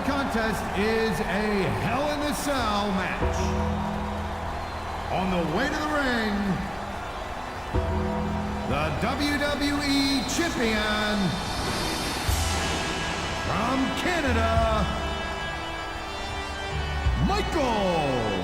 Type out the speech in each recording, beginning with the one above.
contest is a Hell in a Cell match. On the way to the ring, the WWE Champion from Canada, Michael.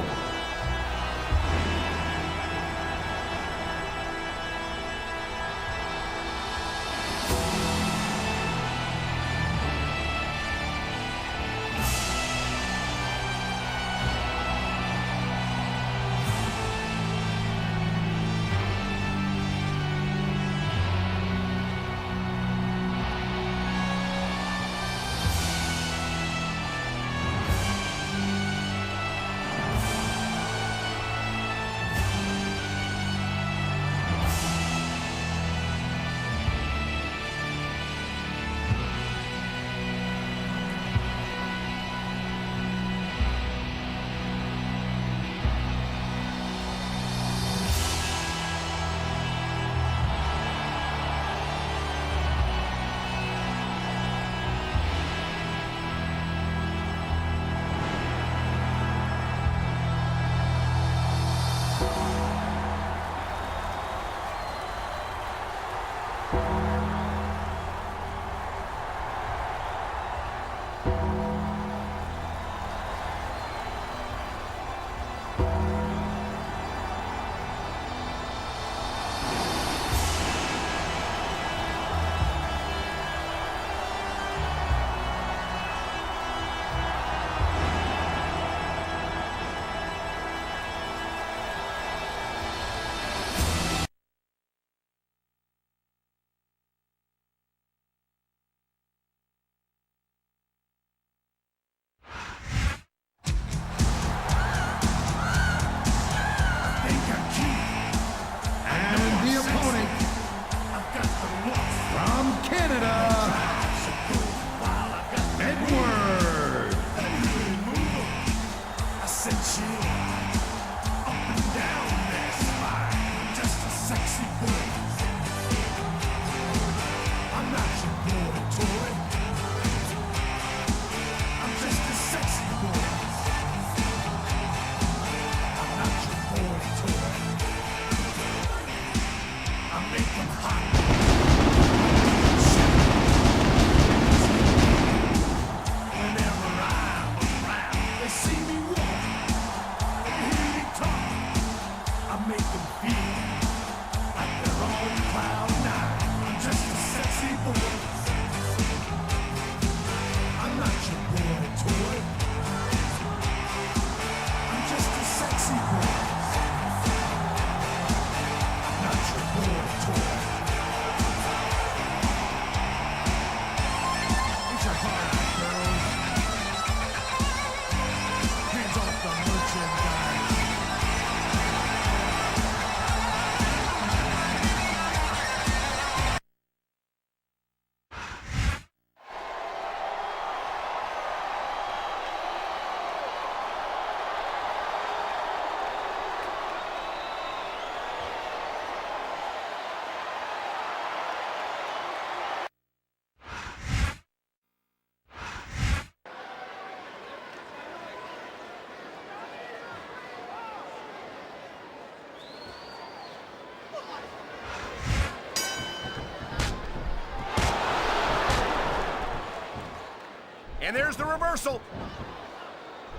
And there's the reversal.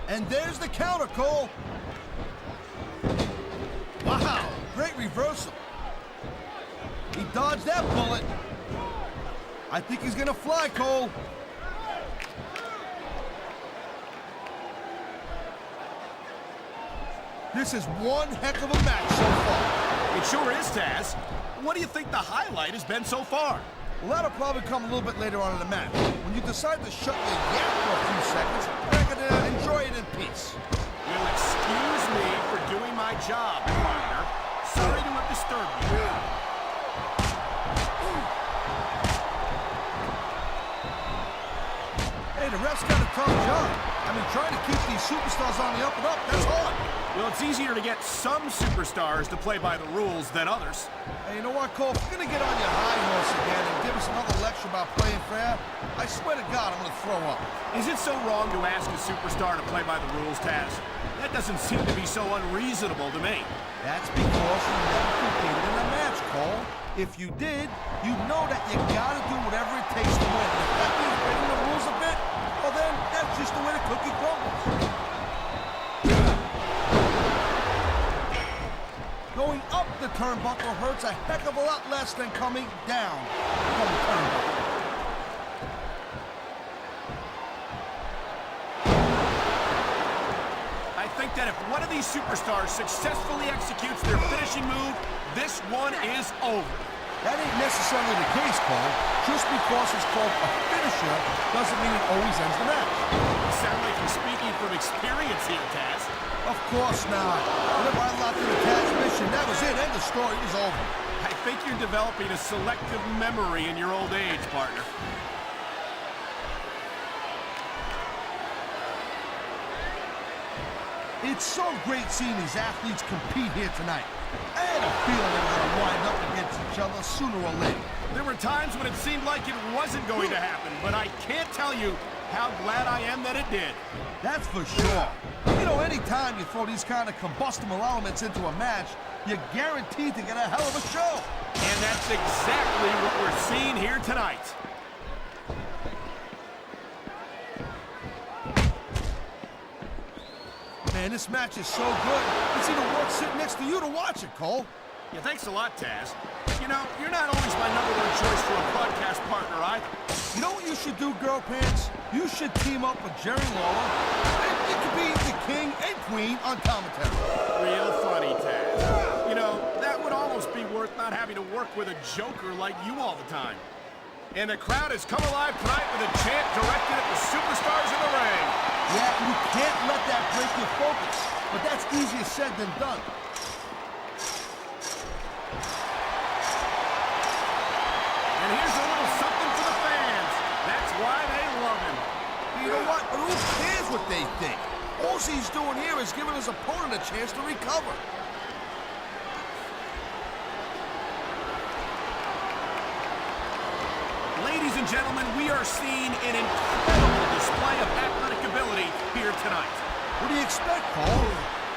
And there's the counter, Cole. Wow, great reversal. He dodged that bullet. I think he's gonna fly, Cole. This is one heck of a match so far. It sure is, Taz. What do you think the highlight has been so far? Well, that'll probably come a little bit later on in the match. When you decide to shut your yap for a few seconds, I can enjoy it in peace. You'll excuse me for doing my job, partner. Sorry to have disturbed you. Hey, the ref's got a tough job. I mean, trying to keep these superstars on the up and up, that's hard. Well, it's easier to get some superstars to play by the rules than others. Hey, you know what, Cole? If you're gonna get on your high horse again and give us another lecture about playing fair, I swear to God, I'm gonna throw up. Is it so wrong to ask a superstar to play by the rules, Taz? That doesn't seem to be so unreasonable to me. That's because you never competed in a match, Cole. If you did, you know that you gotta do whatever it takes to win. If that means breaking the rules a bit, well then, that's just the way the cookie crumbles. Going up the turnbuckle hurts a heck of a lot less than coming down from the turnbuckle. I think that if one of these superstars successfully executes their finishing move, this one is over. That ain't necessarily the case, Cole. Just because it's called a finisher doesn't mean it always ends the match. You sound like you're speaking from experience here, Taz. Of course not. Whenever I locked in a Taz mission, that was it. End of story. It was over. I think you're developing a selective memory in your old age, partner. It's so great seeing these athletes compete here tonight. I had a feeling they were going to wind up against each other sooner or later. There were times when it seemed like it wasn't going to happen, but I can't tell you how glad I am that it did. That's for sure. You know, anytime you throw these kind of combustible elements into a match, you're guaranteed to get a hell of a show. And that's exactly what we're seeing here tonight. Man, this match is so good. It's even worth sitting next to you to watch it, Cole. Yeah, thanks a lot, Taz. You know, you're not always my #1 choice for a broadcast partner either. You know what you should do, Girl Pants? You should team up with Jerry Lawler, and you could be the king and queen on commentary. Real funny, Taz. You know, that would almost be worth not having to work with a joker like you all the time. And the crowd has come alive tonight with a chant directed at the superstars in the ring. Yeah, you can't let that break your focus, but that's easier said than done. And here's a little something for the fans. That's why they love him. You know what? Who cares what they think? All he's doing here is giving his opponent a chance to recover. Ladies and gentlemen, we are seeing an incredible display of athletic ability here tonight. What do you expect, Cole?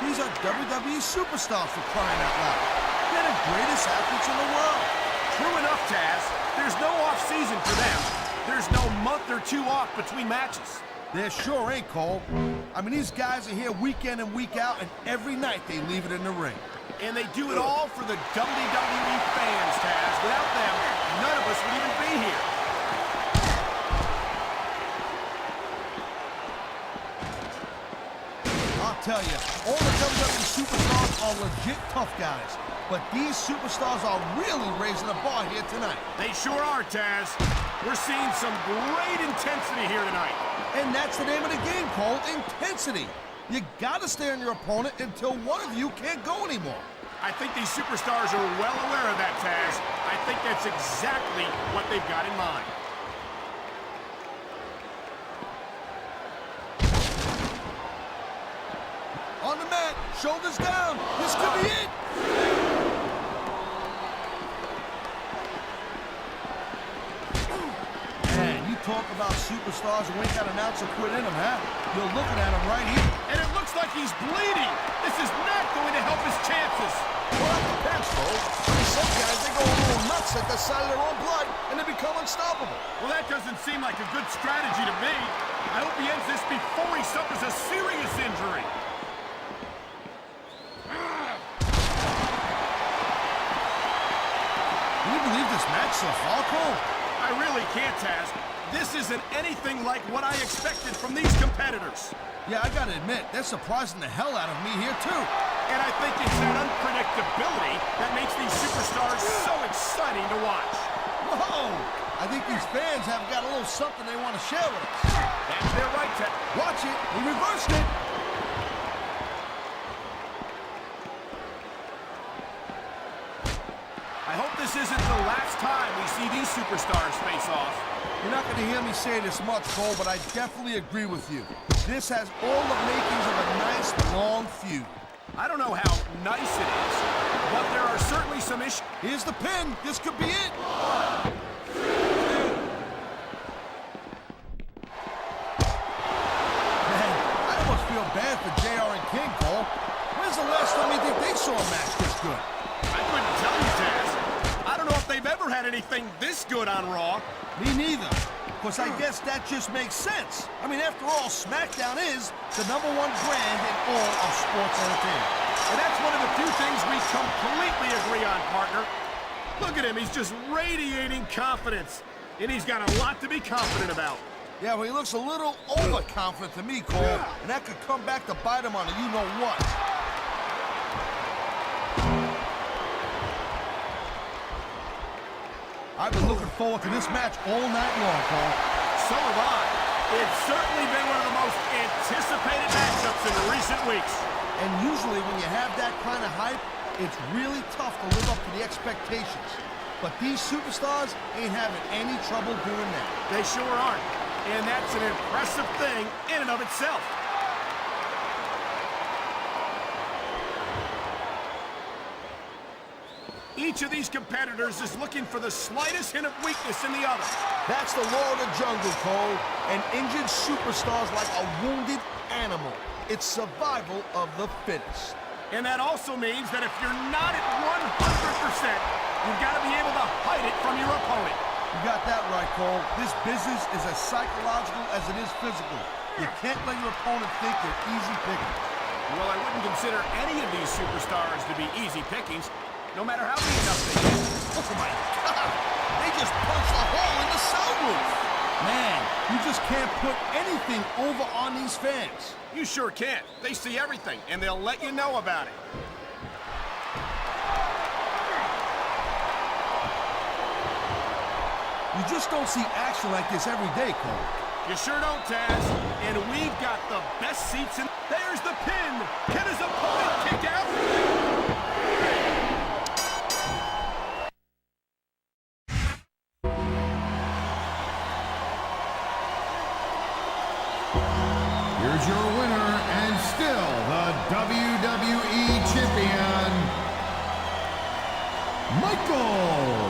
These are WWE superstars for crying out loud. They're the greatest athletes in the world. True enough, Taz. There's no off-season for them. There's no month or two off between matches. There sure ain't, Cole. I mean, these guys are here week in and week out, and every night they leave it in the ring. And they do it all for the WWE fans, Taz. Without them, none of us would even be here. I'll tell you, all the WWE superstars are legit tough guys. But these superstars are really raising the bar here tonight. They sure are, Taz. We're seeing some great intensity here tonight. And that's the name of the game, Cole, intensity. You gotta stay on your opponent until one of you can't go anymore. I think these superstars are well aware of that, Taz. I think that's exactly what they've got in mind. On the mat, shoulders down. This could be it. Man, you talk about superstars who ain't got an ounce of quit in them, huh? You're looking at him right here. And it looks like he's bleeding. This is not going to help his chances. Well, that depends, folks. I mean, some guys, they go a little nuts at the sight of their own blood, and they become unstoppable. Well, that doesn't seem like a good strategy to me. I hope he ends this before he suffers a serious injury. Can you believe this match so far, Cole? I really can't, Taz. This isn't anything like what I expected from these competitors. Yeah, I gotta admit, they're surprising the hell out of me here, too. And I think it's that unpredictability that makes these superstars so exciting to watch. Whoa! I think these fans have got a little something they want to share with us. That's their right, Taz. Watch it. He reversed it. I hope this isn't the last time we see these superstars face off. You're not going to hear me say this much, Cole, but I definitely agree with you. This has all the makings of a nice, long feud. I don't know how nice it is, but there are certainly some issues. Here's the pin. This could be it. Man, I almost feel bad for JR and King, Cole. When's the last time you think they saw a match this good? I couldn't tell you, Taz. I don't know if they've ever had anything this good on Raw. Me neither. Because I guess that just makes sense. I mean, after all, SmackDown is the #1 brand in all of sports entertainment. And that's one of the few things we completely agree on, partner. Look at him. He's just radiating confidence. And he's got a lot to be confident about. Yeah, well, he looks a little overconfident to me, Cole. And that could come back to bite him on a you-know-what. I've been looking forward to this match all night long, Cole. So have I. It's certainly been one of the most anticipated matchups in recent weeks. And usually when you have that kind of hype, it's really tough to live up to the expectations. But these superstars ain't having any trouble doing that. They sure aren't. And that's an impressive thing in and of itself. Each of these competitors is looking for the slightest hint of weakness in the other. That's the law of the jungle, Cole. An injured superstar's like a wounded animal. It's survival of the fittest. And that also means that if you're not at 100%, you've got to be able to hide it from your opponent. You got that right, Cole. This business is as psychological as it is physical. You can't let your opponent think you're easy pickings. Well, I wouldn't consider any of these superstars to be easy pickings, no matter how beat up they get. Oh, my God! They just punched a hole in the cell roof! Man, you just can't put anything over on these fans. You sure can't. They see everything, and they'll let you know about it. You just don't see action like this every day, Cole. You sure don't, Taz. And we've got the best seats in... There's the pin! Can his opponent kick out? Here's your winner and still the WWE Champion, Michael